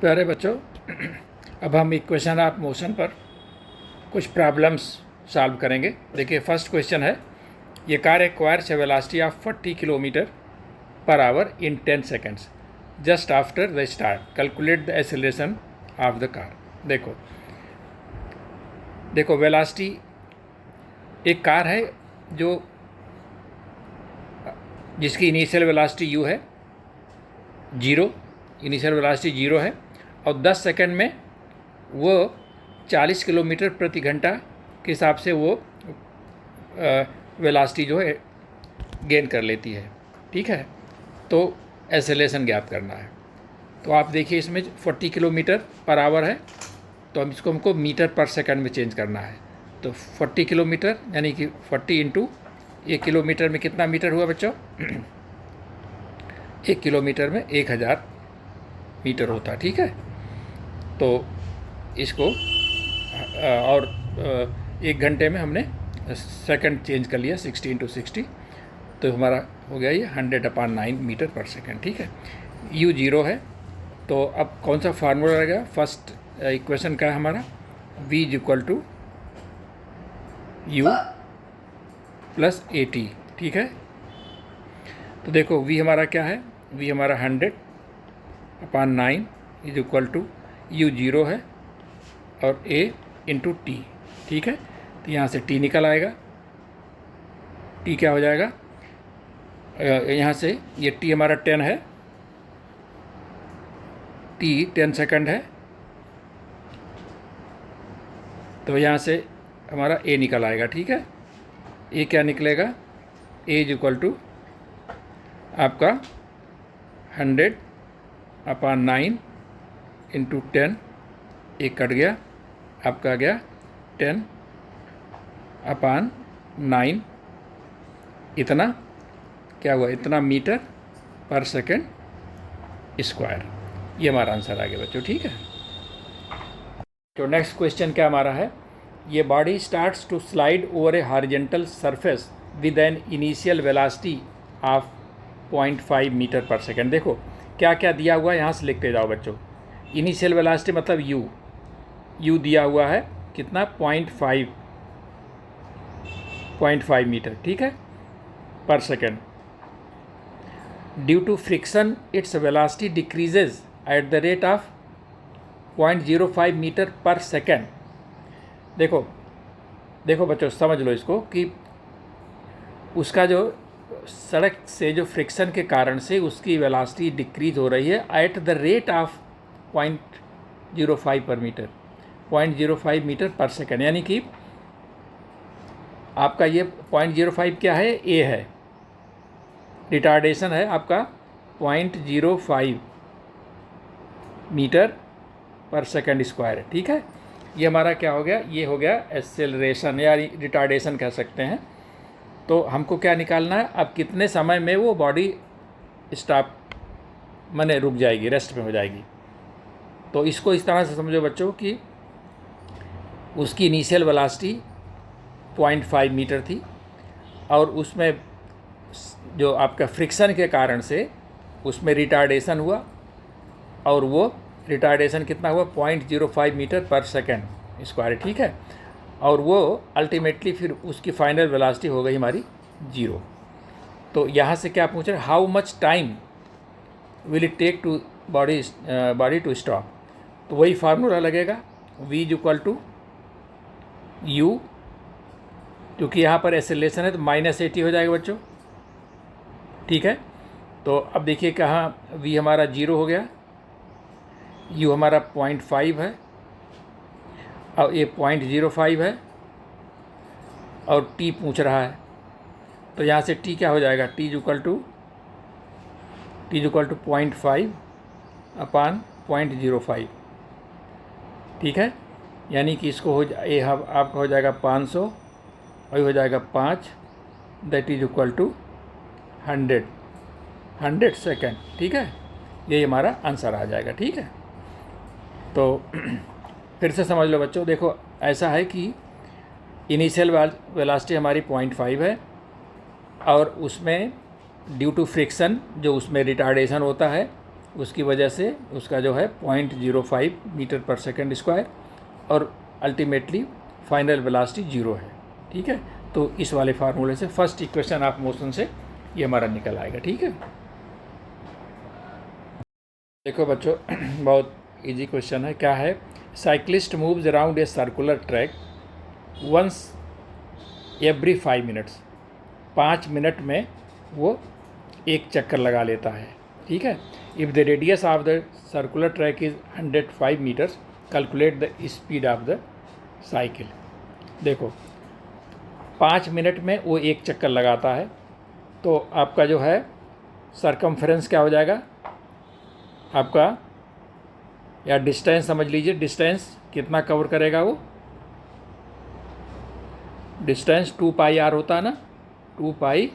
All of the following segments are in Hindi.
प्यारे बच्चों, अब हम इक्वेशन ऑफ मोशन पर कुछ प्रॉब्लम्स सॉल्व करेंगे। देखिए, फर्स्ट क्वेश्चन है, ये car acquires A velocity of 40 kilometre per our in 10 seconds just after the start, calculate the acceleration of the car. देखो वेलोसिटी, एक कार है जिसकी इनिशियल वेलोसिटी u है, जीरो, इनिशियल वेलोसिटी जीरो है, और 10 सेकंड में वो 40 किलोमीटर प्रति घंटा के हिसाब से वो वेलोसिटी जो है गेन कर लेती है। ठीक है, तो एक्सेलरेशन ज्ञात करना है। तो आप देखिए, इसमें 40 किलोमीटर पर आवर है, तो हमको मीटर पर सेकंड में चेंज करना है। तो 40 किलोमीटर यानी कि 40 इंटू 1 किलोमीटर में कितना मीटर हुआ बच्चों? 1 किलोमीटर में 1000 मीटर होता। ठीक है, तो इसको और 1 घंटे में हमने सेकंड चेंज कर लिया, 60 इंटू 60, तो हमारा हो गया ये 100/9 मीटर पर सेकंड। ठीक है, u 0 है, तो अब कौन सा फार्मूला रहेगा? फर्स्ट इक्वेशन का है हमारा v = u + at। ठीक है, तो देखो v हमारा क्या है? v हमारा 100/9 = u 0 है और a इंटू टी। ठीक है, तो यहाँ से t निकल आएगा। t क्या हो जाएगा? यहाँ से ये t हमारा 10 है, t 10 सेकंड है, तो यहाँ से हमारा a निकल आएगा। ठीक है, a क्या निकलेगा? a = आपका 100/9 इंटू 10, एक कट गया, आपका आ गया 10/9, इतना क्या हुआ? इतना मीटर पर सेकंड स्क्वायर। ये हमारा आंसर आ गया बच्चों। ठीक है, तो नेक्स्ट क्वेश्चन क्या हमारा है? ये body starts to slide over a horizontal surface with an initial velocity of 0.5 metre per second. देखो क्या क्या दिया हुआ है, यहाँ से लिखते जाओ बच्चों। इनिशियल वेलोसिटी मतलब u दिया हुआ है कितना? 0.5 मीटर। ठीक है, per second. Due to friction its velocity decreases at the rate of 0.05 metre per second. देखो बच्चों, समझ लो इसको कि उसका जो सड़क से जो फ्रिक्शन के कारण से उसकी वेलोसिटी डिक्रीज हो रही है एट द रेट ऑफ 0.05 पर मीटर, 0.05 मीटर पर सेकंड, यानी कि आपका ये 0.05 क्या है? a है, रिटार्डेशन है आपका 0.05 मीटर पर सेकंड स्क्वायर। ठीक है, ये हमारा क्या हो गया? ये हो गया एक्सेलरेशन या रिटार्डेशन कह सकते हैं। तो हमको क्या निकालना है? अब कितने समय में वो बॉडी स्टॉप माने रुक जाएगी, रेस्ट में हो जाएगी। तो इसको इस तरह से समझो बच्चों कि उसकी इनिशियल वेलोसिटी 0.5 मीटर थी, और उसमें जो आपका फ्रिक्शन के कारण से उसमें रिटार्डेशन हुआ, और वो रिटार्डेशन कितना हुआ? 0.05 मीटर पर सेकंड स्क्वायर। ठीक है, और वो अल्टीमेटली फिर उसकी फाइनल वेलोसिटी हो गई हमारी 0। तो यहाँ से क्या पूछ रहे हैं? How much time will it take to body to stop? तो वही फार्मूला लगेगा, v = u, क्योंकि यहाँ पर एक्सेलरेशन है तो -80 हो जाएगा बच्चों। ठीक है, तो अब देखिए कहाँ v हमारा 0 हो गया, u हमारा 0.5 है, और ये 0.05 है, और t पूछ रहा है, तो यहाँ से t क्या हो जाएगा? t = 0.5/0.05। ठीक है, यानी कि इसको ये आपका हो जाएगा 500 और ये हो जाएगा 5, that is equal to 100 second. ठीक है, यही हमारा आंसर आ जाएगा। ठीक है, तो फिर से समझ लो बच्चों। देखो ऐसा है कि इनिशियल वेलोसिटी हमारी 0.5 है, और उसमें ड्यू टू फ्रिक्शन जो उसमें रिटार्डेशन होता है उसकी वजह से उसका जो है 0.05 मीटर पर सेकंड स्क्वायर और अल्टीमेटली फाइनल वेलोसिटी 0 है। ठीक है, तो इस वाले फार्मूले से फर्स्ट इक्वेशन ऑफ मोशन से ये हमारा निकल आएगा। ठीक है, देखो बच्चों बहुत इजी क्वेश्चन है। क्या है? Cyclist moves around a circular track once every 5 minutes. 5 minute में वो एक चक्कर लगा लेता है। ठीक है, if the radius of the circular track is 105 metres, calculate the speed of the cycle. देखो 5 मिनट में वो एक चक्कर लगाता है, तो आपका जो है सरकमफ्रेंस क्या हो जाएगा आपका, या डिस्टेंस समझ लीजिए, डिस्टेंस कितना कवर करेगा वो, डिस्टेंस 2 पाई आर होता है ना, 2 पाई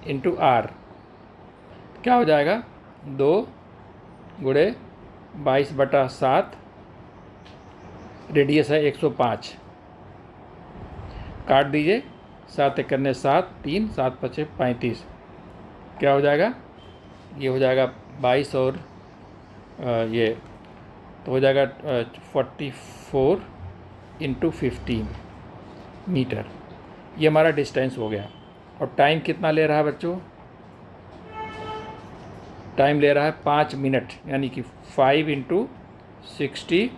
इंटू आर क्या हो जाएगा 2 गुणे 22/7, रेडियस है 105, काट दीजिए 7 एक करने 7, 3 7 5 35, क्या हो जाएगा ये हो जाएगा 22 और ये तो हो जाएगा 44 इंटू 15 मीटर। ये हमारा डिस्टेंस हो गया। और टाइम कितना ले रहा है बच्चों? टाइम ले रहा है 5 मिनट, यानी कि 5 इंटू 60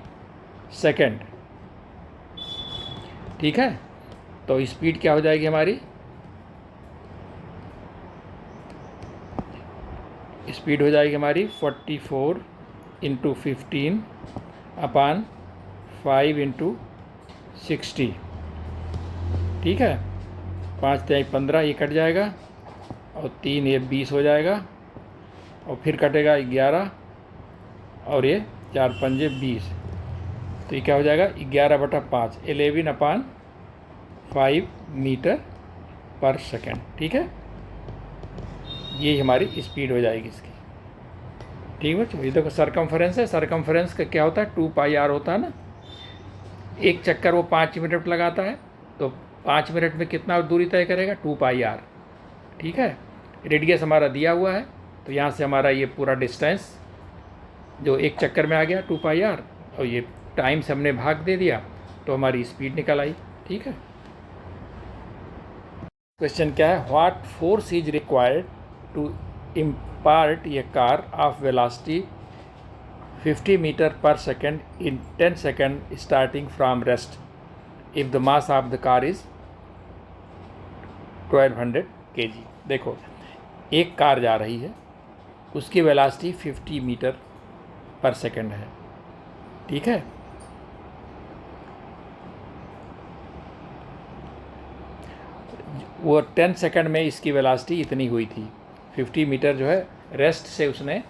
सेकेंड। ठीक है, तो स्पीड क्या हो जाएगी हमारी? स्पीड हो जाएगी हमारी 44 इंटू 15 अपान 5 इंटू 60। ठीक है, 5 3 15 ये कट जाएगा और 3 ये 20 हो जाएगा और फिर कटेगा 11 और ये 4 पंजे 20, तो ये क्या हो जाएगा 11/5, 11/5 मीटर पर सेकेंड। ठीक है, ये हमारी स्पीड हो जाएगी इसकी। ठीक बच्चों, ये देखो सरकमफ्रेंस है, सरकमफ्रेंस का क्या होता है 2 पाई आर होता है ना। एक चक्कर वो 5 मिनट लगाता है, तो 5 मिनट में कितना दूरी तय करेगा 2 पाई आर। ठीक है, रेडियस हमारा दिया हुआ है, तो यहाँ से हमारा ये पूरा डिस्टेंस जो एक चक्कर में आ गया 2 पाई आर, और ये टाइम से हमने भाग दे दिया, तो हमारी स्पीड निकल आई। ठीक है, क्वेश्चन क्या है? What force is required to impart a car of velocity 50 meter per second in 10 seconds starting from rest if the mass of the car is 1200 kg। देखो एक कार जा रही है, उसकी वेलोसिटी 50 मीटर पर सेकंड है। ठीक है, वो 10 सेकंड में इसकी वेलोसिटी इतनी हुई थी। 50 मीटर जो है रेस्ट से, उसने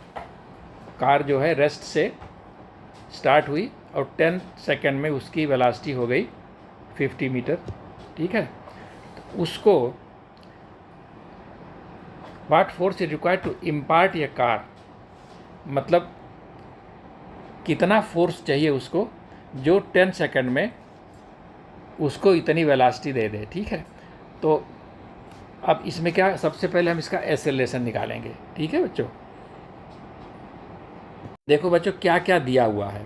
कार जो है रेस्ट से स्टार्ट हुई और 10 सेकंड में उसकी वेलोसिटी हो गई 50 मीटर। ठीक है, तो उसको what force is required to impart a car, मतलब कितना फोर्स चाहिए उसको जो 10 सेकंड में उसको इतनी वेलोसिटी दे दे। ठीक है, तो अब इसमें क्या, सबसे पहले हम इसका एक्सेलरेशन निकालेंगे। ठीक है बच्चों, देखो बच्चों क्या क्या दिया हुआ है।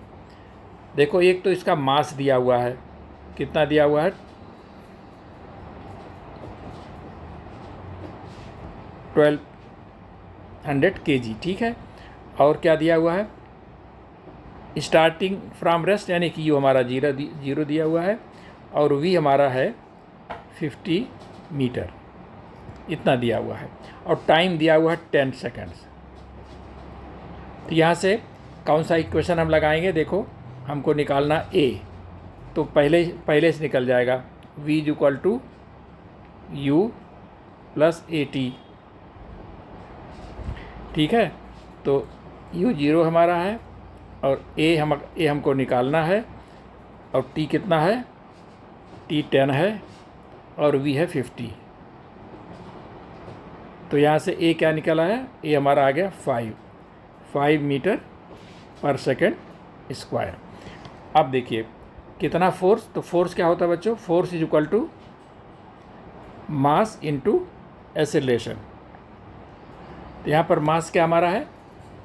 देखो एक तो इसका मास दिया हुआ है, कितना दिया हुआ है 1200 kg। ठीक है, और क्या दिया हुआ है स्टार्टिंग फ्रॉम रेस्ट, यानी कि यू हमारा जीरो दिया हुआ है, और वी हमारा है 50 मीटर, इतना दिया हुआ है, और टाइम दिया हुआ है 10 सेकंड्स। तो यहाँ से कौन सा इक्वेशन हम लगाएंगे? देखो हमको निकालना ए, तो पहले से निकल जाएगा v equal to u plus a t. ठीक है, तो u 0 हमारा है और ए हमको निकालना है, और t कितना है, t 10 है और v है 50। तो यहाँ से a क्या निकला है, a हमारा आ गया 5 मीटर पर सेकेंड स्क्वायर। अब देखिए कितना फोर्स, तो फोर्स क्या होता है बच्चों, force is equal to mass into acceleration. तो यहाँ पर मास क्या हमारा है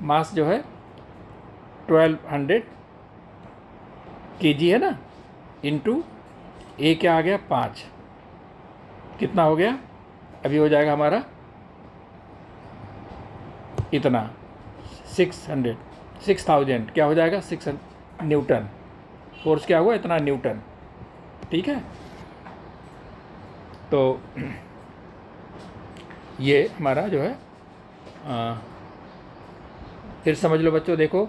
मास जो है 1200 kg है ना, इंटू ए क्या आ गया 5, कितना हो गया, अभी हो जाएगा हमारा इतना 6000 क्या हो जाएगा 600 न्यूटन। फोर्स क्या हुआ इतना न्यूटन, ठीक है। तो ये हमारा जो है फिर समझ लो बच्चों, देखो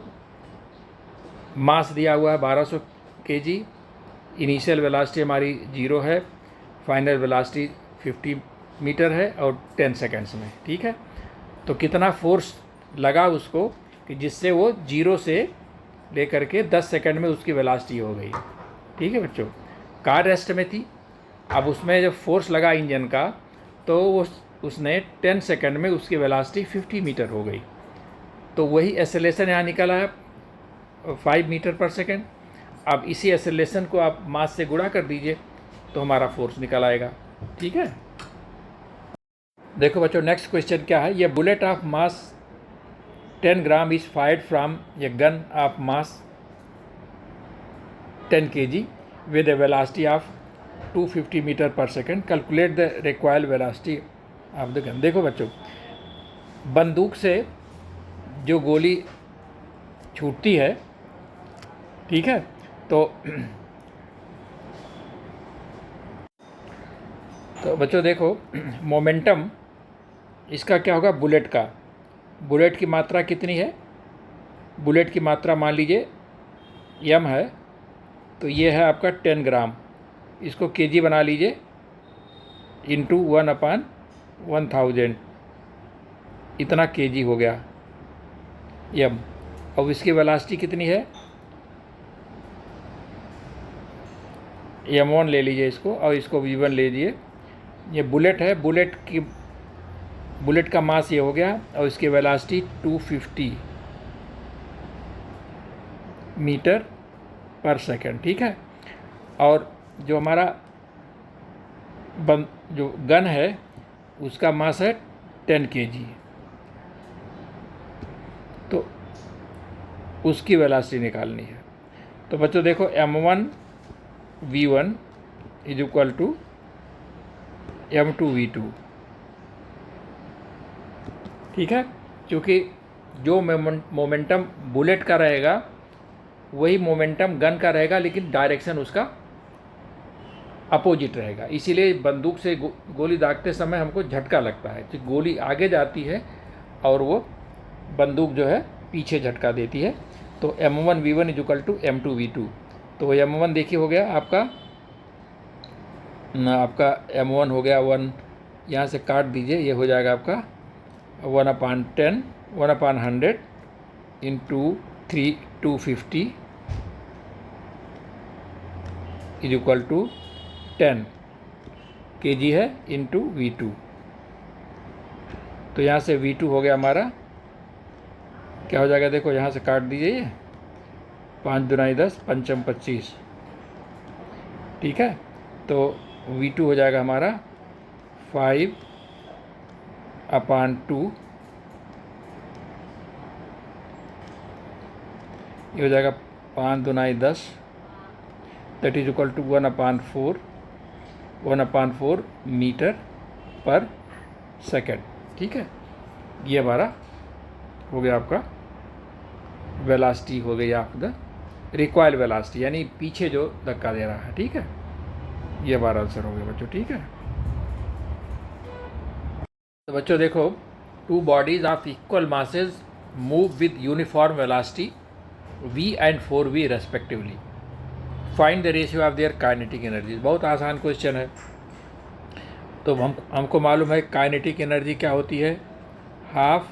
मास दिया हुआ है 1200 kg, इनिशियल वेलोसिटी हमारी 0 है, फाइनल वेलोसिटी 50 मीटर है और 10 सेकेंड्स में, ठीक है। तो कितना फोर्स लगा उसको कि जिससे वो 0 से लेकर के 10 सेकंड में उसकी वेलोसिटी हो गई, ठीक है बच्चों। कार रेस्ट में थी, अब उसमें जब फोर्स लगा इंजन का तो उसने 10 सेकंड में उसकी वेलोसिटी 50 मीटर हो गई। तो वही एक्सेलरेशन यहाँ निकला है 5 मीटर पर सेकंड। अब इसी एक्सेलरेशन को आप मास से गुणा कर दीजिए तो हमारा फोर्स निकल आएगा, ठीक है। देखो बच्चों नेक्स्ट क्वेश्चन क्या है, ये bullet of mass 10 gram is fired from a gun of mass 10 kg with a velocity of 250 metre per second, calculate the required velocity of the gun. देखो बच्चों, बंदूक से जो गोली छूटती है, ठीक है, तो बच्चों देखो मोमेंटम इसका क्या होगा, बुलेट का, बुलेट की मात्रा कितनी है, बुलेट की मात्रा मान लीजिए m है, तो ये है आपका 10 ग्राम, इसको kg बना लीजिए इंटू 1/1000, इतना kg हो गया m। अब इसकी वेलोसिटी कितनी है, m1 ले लीजिए इसको और इसको v1 ले लीजिए। ये बुलेट है, बुलेट का मास ये हो गया और इसकी वेलोसिटी 250 मीटर पर सेकंड, ठीक है। और जो हमारा जो गन है उसका मास है 10 kg, तो उसकी वेलोसिटी निकालनी है। तो बच्चों देखो m1 v1 is equal to m2 v2, ठीक है। क्योंकि जो मोमेंटम बुलेट का रहेगा वही मोमेंटम गन का रहेगा, लेकिन डायरेक्शन उसका अपोजिट रहेगा। इसीलिए बंदूक से गोली दागते समय हमको झटका लगता है, तो गोली आगे जाती है और वो बंदूक जो है पीछे झटका देती है। तो m1 v1 is equal to m2 v2। तो m1 देखिए हो गया आपका m1 हो गया 1, यहाँ से काट दीजिए, ये हो जाएगा आपका 1/10 1/100 into 250 is equal to 10 kg है इंटू v2। तो यहाँ से v2 हो गया हमारा, क्या हो जाएगा, देखो यहाँ से काट दीजिए, ये 5 दूनी 10 पंचम 25, ठीक है। तो v2 हो जाएगा हमारा 5/2, ये हो जाएगा 5 दूनी 10, that is equal to 1/4 metre per second, ठीक है। ये हमारा हो गया आपका वेलोसिटी, हो गई आपका रिक्वायर्ड वेलोसिटी, यानी पीछे जो धक्का दे रहा है, ठीक है। ये हमारा आंसर हो गया बच्चों, ठीक है। तो बच्चों देखो, two bodies of equal masses move with uniform velocity v and 4v respectively, find the ratio of their kinetic energy. बहुत आसान क्वेश्चन है। तो हमको मालूम है काइनेटिक एनर्जी क्या होती है, हाफ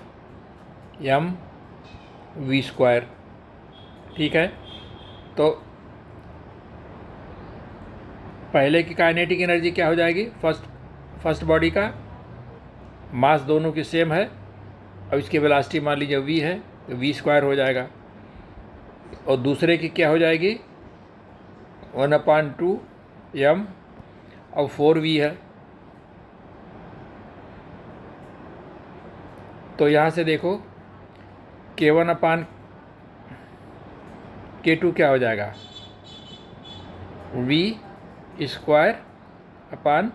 mv², ठीक है। तो पहले की काइनेटिक एनर्जी क्या हो जाएगी, फर्स्ट बॉडी का मास दोनों की सेम है और इसकी वेलोसिटी मान लीजिए v है, तो v² हो जाएगा। और दूसरे की क्या हो जाएगी 1/2 m और 4v है। तो यहाँ से देखो K1 अपान K2 क्या हो जाएगा, V स्क्वायर अपान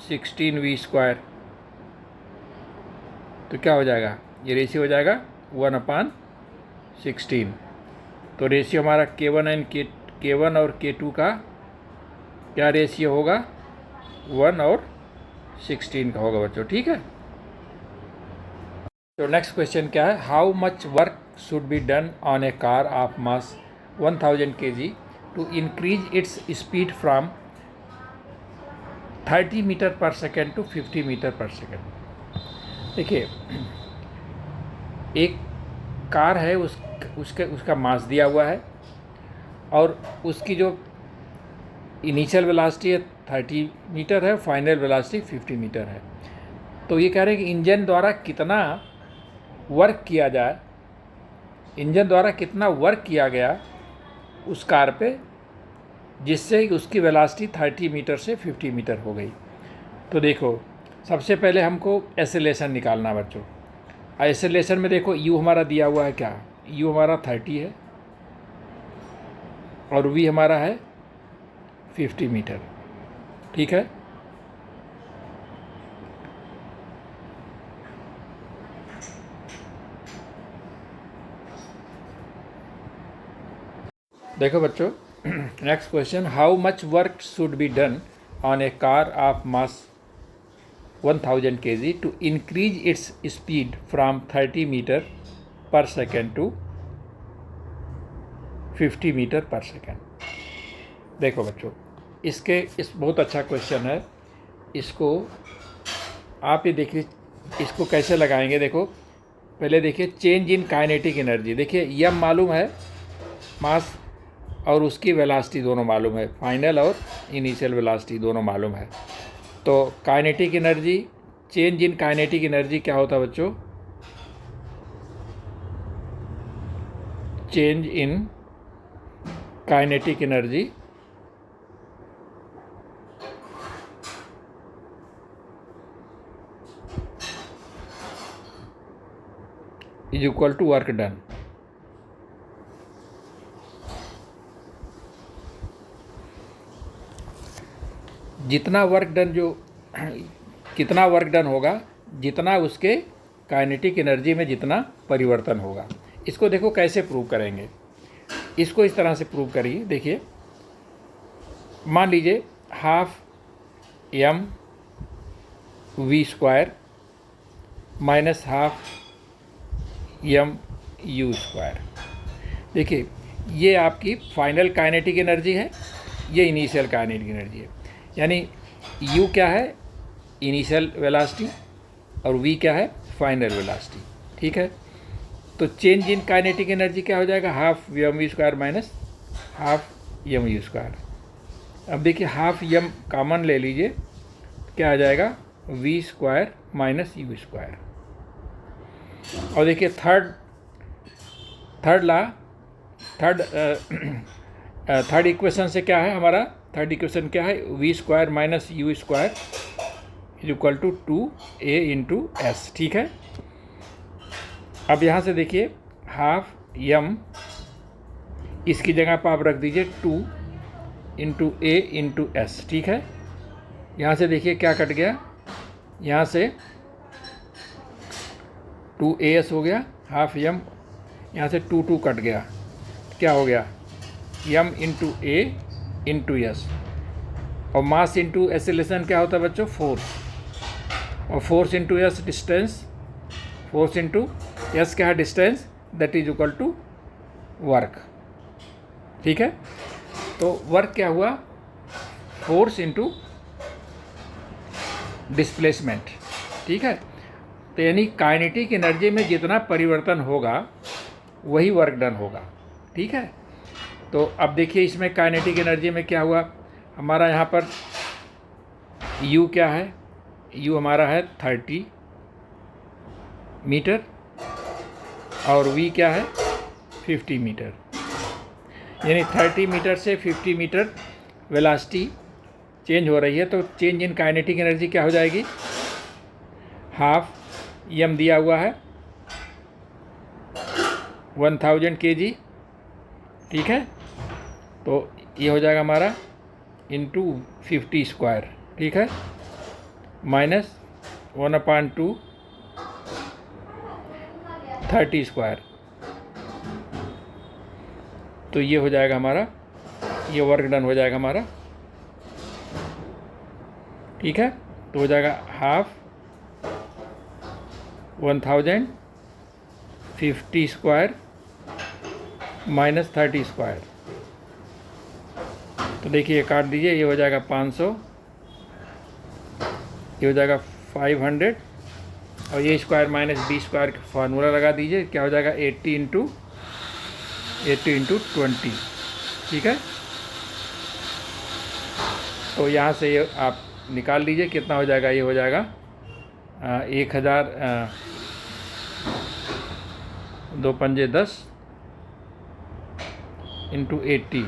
16V²। तो क्या हो जाएगा, ये रेशियो हो जाएगा 1/16। तो रेशियो हमारा K1 और K2 का क्या रेशियो होगा, 1 और 16 का होगा बच्चों, ठीक है। तो नेक्स्ट क्वेश्चन क्या है, how much work should be done on a car of mass 1000 kg to increase its speed from 30 metre per second to 50 metre per second. देखिए, एक कार है, उसका मास दिया हुआ है और उसकी जो इनिशियल वेलोसिटी है 30 मीटर है, फाइनल वेलोसिटी 50 मीटर है। तो ये कह रहे हैं कि इंजन द्वारा कितना वर्क किया जाए, इंजन द्वारा कितना वर्क किया गया उस कार पे, जिससे उसकी वेलोसिटी 30 मीटर से 50 मीटर हो गई। तो देखो, सबसे पहले हमको एक्सेलरेशन निकालना बच्चों। एक्सेलरेशन में देखो, u हमारा दिया हुआ है, क्या u हमारा 30 है और v हमारा है 50 मीटर, ठीक है। देखो बच्चों, next question, how much work should be done on a car of mass 1000 kg to increase its speed from 30 metre per second to 50 metre per second. देखो बच्चों, इस बहुत अच्छा क्वेश्चन है। इसको आप ये देखिए, इसको कैसे लगाएंगे। देखो, पहले देखिए चेंज इन काइनेटिक एनर्जी। देखिए, यम मालूम है, मास और उसकी वेलोसिटी दोनों मालूम है, फाइनल और इनिशियल वेलोसिटी दोनों मालूम है। तो kinetic energy, change in kinetic energy क्या होता है बच्चों, change in kinetic energy is equal to work done. जितना वर्क डन, जो कितना वर्क डन होगा, जितना उसके काइनेटिक एनर्जी में जितना परिवर्तन होगा। इसको देखो कैसे प्रूव करेंगे। इसको इस तरह से प्रूव करिए। देखिए, मान लीजिए half m v² minus half m u²। देखिए, ये आपकी फाइनल काइनेटिक एनर्जी है, ये इनिशियल काइनेटिक एनर्जी है। यानी u क्या है, इनिशियल वेलोसिटी, और v क्या है, फाइनल वेलोसिटी, ठीक है। तो चेंज इन काइनेटिक एनर्जी क्या हो जाएगा, half m v² minus half m u²। अब देखिए, हाफ m कॉमन ले लीजिए, क्या आ जाएगा, v² माइनस u²। और देखिए थर्ड इक्वेशन से क्या है हमारा, थर्ड इक्वेशन क्या है, v² minus u² is equal to 2a into s, ठीक है। अब यहाँ से देखिए, हाफ m इसकी जगह पर आप रख दीजिए 2 इंटू a इंटू एस, ठीक है। यहाँ से देखिए क्या कट गया, यहाँ से 2as हो गया, हाफ m, यहाँ से 2 कट गया, क्या हो गया, m into a into S. और मास इंटू एक्सेलरेशन क्या होता है बच्चों, फोर्स, और force into s distance, force into s क्या है, distance, that is equal to work, ठीक है। तो वर्क क्या हुआ, फोर्स इंटू डिस्प्लेसमेंट, ठीक है। तो यानी काइनेटिक एनर्जी में जितना परिवर्तन होगा वही वर्क डन होगा, ठीक है। तो अब देखिए, इसमें काइनेटिक एनर्जी में क्या हुआ हमारा, यहाँ पर u क्या है, u हमारा है 30 मीटर और v क्या है 50 मीटर। यानी 30 मीटर से 50 मीटर वेलोसिटी चेंज हो रही है। तो चेंज इन काइनेटिक एनर्जी क्या हो जाएगी, हाफ m दिया हुआ है 1000 kg, ठीक है। तो ये हो जाएगा हमारा इंटू 50 स्क्वायर, ठीक है, माइनस 1/2 30 स्क्वायर। तो ये हो जाएगा हमारा, ये वर्क डन हो जाएगा हमारा, ठीक है। तो हो जाएगा हाफ 1050 स्क्वायर माइनस 30 स्क्वायर। तो देखिए ये काट दीजिए, ये हो जाएगा 500, ये हो जाएगा 500, और ये स्क्वायर माइनस बी स्क्वायर का फार्मूला लगा दीजिए, क्या हो जाएगा 80 इंटू 20, ठीक है। तो यहाँ से ये आप निकाल लीजिए कितना हो जाएगा, ये हो जाएगा 1000, 2 पंजे 10 इंटू 80,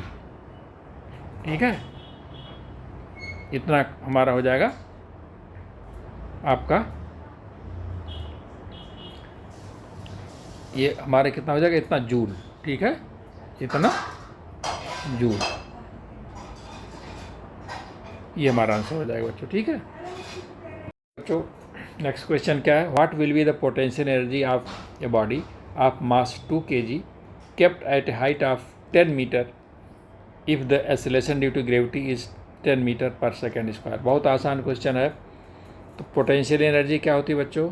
ठीक है। इतना हमारा हो जाएगा आपका, ये हमारे कितना हो जाएगा, इतना जूल, ठीक है, इतना जूल। ये हमारा आंसर हो जाएगा बच्चों, ठीक है। बच्चों नेक्स्ट क्वेश्चन क्या है, what will be the potential energy of a body of mass 2 kg kept at height of 10 metre if the acceleration due to gravity is 10 metre per second square. बहुत आसान क्वेश्चन है। तो पोटेंशियल एनर्जी क्या होती है बच्चों,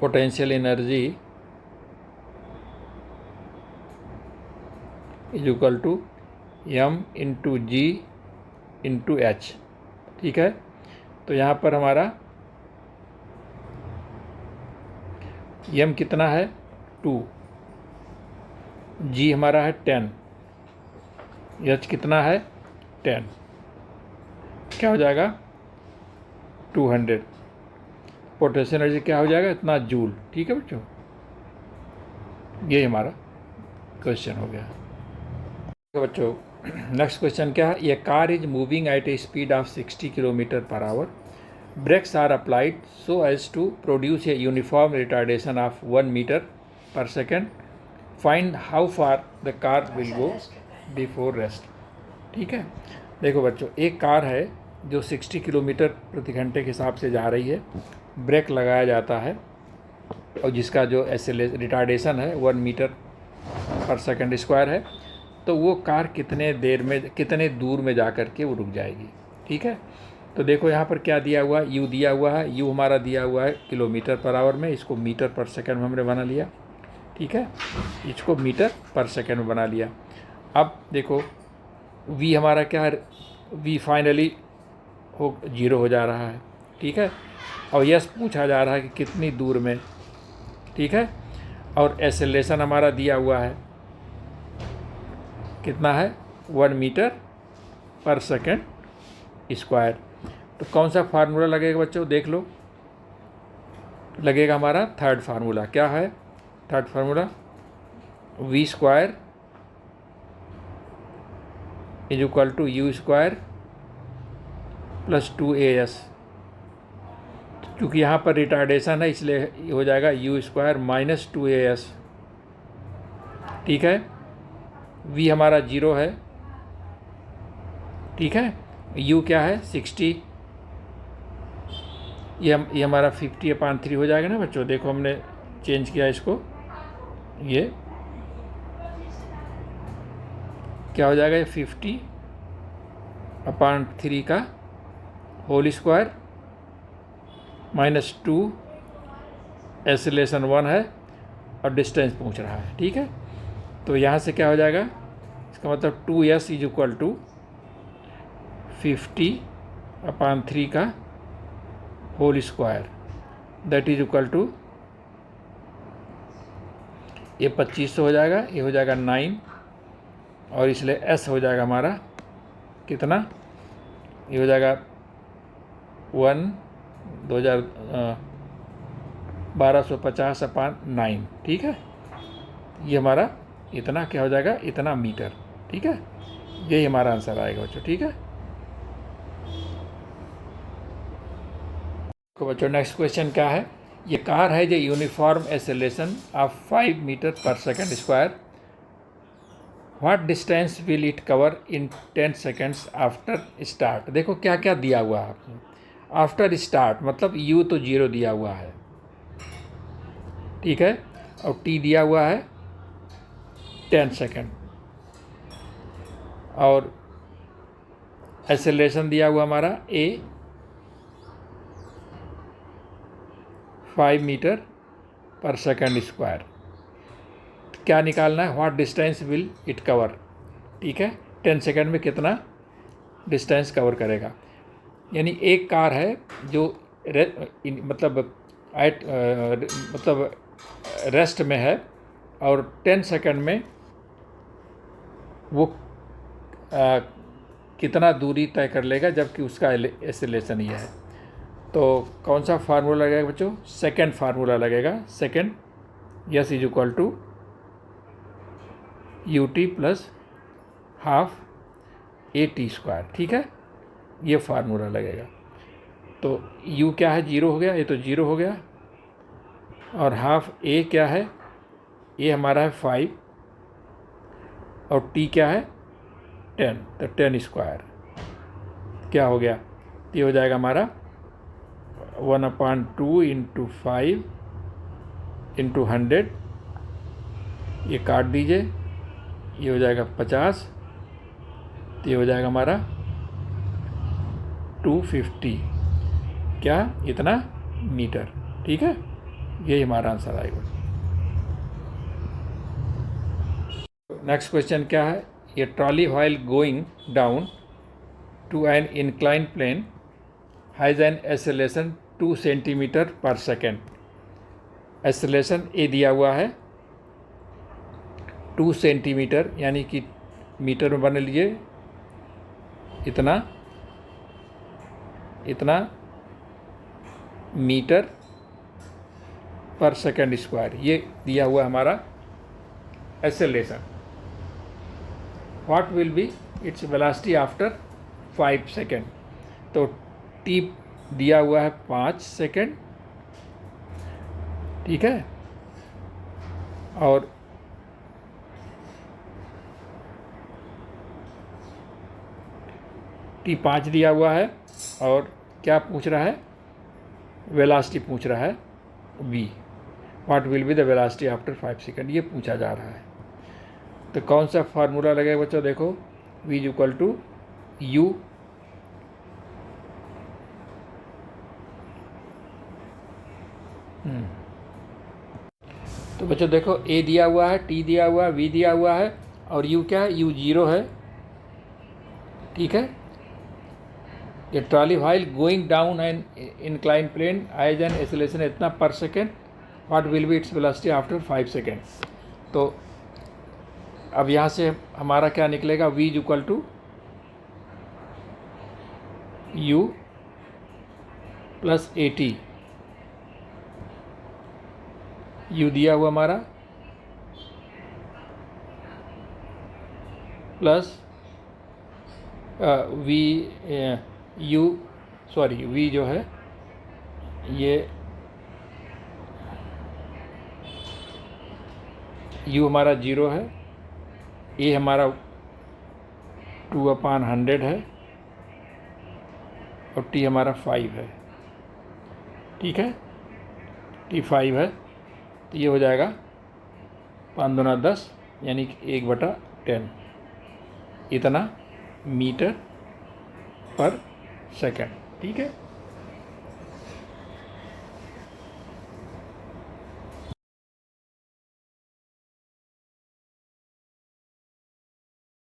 potential energy is equal to m into g into h, ठीक है। तो यहाँ पर हमारा m कितना है 2, g हमारा है 10, h कितना है 10, क्या हो जाएगा 200। पोटेंशियल एनर्जी क्या हो जाएगा, इतना जूल, ठीक है बच्चों। ये हमारा क्वेश्चन हो गया। बच्चों नेक्स्ट क्वेश्चन क्या है, ये car is moving at a speed of 60 kilometre per hour, brakes are applied so as to produce a uniform retardation of 1 metre per second, find how far the car will go before rest, ठीक है। देखो बच्चों, एक कार है जो 60 किलोमीटर प्रति घंटे के हिसाब से जा रही है, ब्रेक लगाया जाता है, और जिसका जो रिटार्डेशन है 1 मीटर पर सेकेंड स्क्वायर है। तो वो कार कितने देर में, कितने दूर में जा कर के वो रुक जाएगी, ठीक है। तो देखो यहाँ पर क्या दिया हुआ है, यू दिया हुआ है, यू हमारा दिया हुआ है किलोमीटर पर आवर में, इसको मीटर पर सेकंड में हमने बना लिया, ठीक है, इसको मीटर पर सेकंड में बना लिया। अब देखो वी हमारा क्या है, वी फाइनली 0 हो जा रहा है, ठीक है, और यस पूछा जा रहा है कि कितनी दूर में, ठीक है। और एक्सेलरेशन हमारा दिया हुआ है कितना है 1 मीटर पर सेकेंड स्क्वायर। तो कौन सा फार्मूला लगेगा बच्चों, देख लो, लगेगा हमारा थर्ड फार्मूला। क्या है third formula, v square is equal to u square plus 2as। क्योंकि यहाँ पर रिटार्डेशन है इसलिए हो जाएगा यू स्क्वायर माइनस 2as, ठीक है। v हमारा 0 है, ठीक है, u क्या है 60, ये हमारा 50/3 हो जाएगा ना बच्चों। देखो हमने चेंज किया इसको, ये क्या हो जाएगा, ये 50/3 का होल स्क्वायर माइनस 2, एक्सेलरेशन 1 है और डिस्टेंस पूछ रहा है, ठीक है। तो यहाँ से क्या हो जाएगा, इसका मतलब 2s इज इक्वल टू 50/3 का whole square, that is equal to, ये 2500 हो जाएगा, ये हो जाएगा 9, और इसलिए s हो जाएगा हमारा कितना, ये हो जाएगा 1250/9, ठीक है। ये हमारा इतना क्या हो जाएगा, इतना मीटर, ठीक है। यही हमारा आंसर आएगा बच्चों, ठीक है। तो बच्चों नेक्स्ट क्वेश्चन क्या है, ये कार है जो uniform acceleration of 5 metre per second square, what distance will it cover in 10 seconds after start. देखो क्या क्या दिया हुआ है आपको, आफ्टर स्टार्ट मतलब u तो 0 दिया हुआ है, ठीक है, और t दिया हुआ है 10 सेकेंड, और एक्सेलरेशन दिया हुआ हमारा a 5 metre per second square. क्या निकालना है, what distance will it cover, ठीक है, 10 सेकेंड में कितना डिस्टेंस कवर करेगा। यानी एक कार है जो मतलब रेस्ट में है और 10 सेकेंड में वो कितना दूरी तय कर लेगा, जबकि उसका एक्सेलरेशन ये है। तो कौन सा फार्मूला लगेगा बच्चों, सेकेंड फार्मूला लगेगा, second s is equal to ut plus half at square, ठीक है, ये फार्मूला लगेगा। तो u क्या है, 0 हो गया, ये तो 0 हो गया, और हाफ a क्या है, a हमारा है 5 और t क्या है 10, तो 10 स्क्वायर क्या हो गया, ये हो जाएगा हमारा 1/2 इंटू 5 इंटू 100, ये काट दीजिए, ये हो जाएगा 50, तो ये हो जाएगा हमारा 250, क्या इतना मीटर, ठीक है, यही हमारा आंसर आएगा। नेक्स्ट क्वेश्चन क्या है, ये trolley while going down to an incline plane has an acceleration 2 centimetre per second. Acceleration a दिया हुआ है 2 सेंटीमीटर, यानी कि मीटर में बन लीजिए, इतना मीटर पर सेकेंड स्क्वायर, ये दिया हुआ हमारा acceleration. What will be its velocity after 5 second. तो t दिया हुआ है 5 सेकेंड, ठीक है, और t 5 दिया हुआ है, और क्या पूछ रहा है, वेलोसिटी पूछ रहा है v, what will be the velocity after 5 second, ये पूछा जा रहा है। तो कौन सा फार्मूला लगेगा बच्चों, देखो v is equal to u तो बच्चों देखो a दिया हुआ है, t दिया हुआ है, v दिया हुआ है, और u क्या है, u 0 है, ठीक है। ये trolley while going down an incline plane has an acceleration इतना per second, what will be its velocity after 5 second. तो अब यहाँ से हमारा क्या निकलेगा, v is equal to u plus at, u दिया हुआ हमारा प्लस v जो है ये u हमारा 0 है, a हमारा 2/100 है, और t हमारा 5 है, ठीक है, t 5 है, तो ये हो जाएगा 5 दूना 10, यानी कि 1/10, इतना मीटर पर सेकेंड, ठीक है।